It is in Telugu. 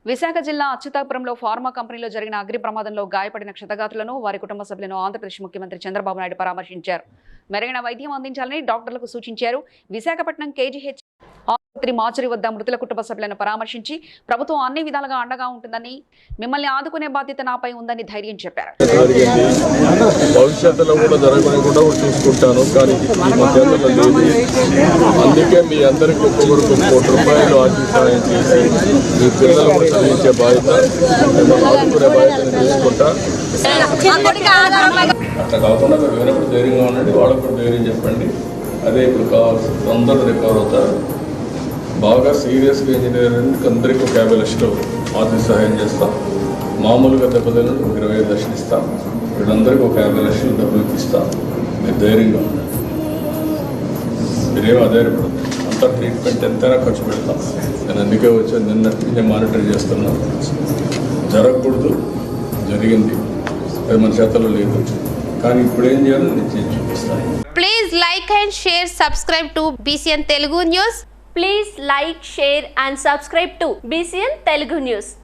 విశాఖ జిల్లా అచ్యుతాపురంలో ఫార్మా కంపెనీలో జరిగిన అగ్ని ప్రమాదంలో గాయపడిన క్షతగాతులను వారి కుటుంబ సభ్యులను ఆంధ్రప్రదేశ్ ముఖ్యమంత్రి చంద్రబాబు నాయుడు పరామర్శించారు. మెరుగైన వైద్యం అందించాలని డాక్టర్లకు సూచించారు. విశాఖపట్నం కేజీహెచ్ ఆసుపత్రి మార్చురీ వద్ద మృతుల కుటుంబ సభ్యులను పరామర్శించి ప్రభుత్వం అన్ని విధాలుగా అండగా ఉంటుందని, మిమ్మల్ని ఆదుకునే బాధ్యత నాపై ఉందని ధైర్యం చెప్పారు. భవిష్యత్తులో కూడా జరగకుండా చూసుకుంటాను, కానీ అందుకే మీ అందరికీ ఒక్కొక్కరికి ₹1 కోటి ఆర్థిక సహాయం చేసి మీ పిల్లలకు చదివించే బాధ్యత, మిమ్మల్ని ఆదుకునే బాధ్యతను తీసుకుంటా. అట్లా కాకుండా మీరు వినప్పుడు ధైర్యంగా ఉండండి, వాళ్ళకు కూడా ధైర్యం చెప్పండి. అదే ఇప్పుడు కావాల్సి అందరూ రికవర్ అవుతారు. బాగా సీరియస్గా ఇంజనీరింగ్ అందరికీ 50 లక్షలు ఆర్థిక సహాయం చేస్తాం. మామూలుగా దెబ్బతిన 25 లక్షలు ఇస్తాం. వీళ్ళందరికీ 50 లక్షలు డబ్బులు ఇస్తాం. మీరు ధైర్యంగా ఉండండి, మీరేమో అధైర్యపడదు. అంతా ట్రీట్మెంట్ ఎంతైనా ఖర్చు పెడతాం. నేను అందుకే వచ్చి నిన్నటి మానిటర్ చేస్తున్నాను. జరగకూడదు, జరిగింది, అది మన చేతల్లో లేదు. కానీ ఇప్పుడు ఏం చేయాలో నేను చేసి చూపిస్తాను. Please like and share, subscribe to BCN Telugu News. Please like, share and subscribe to BCN Telugu News.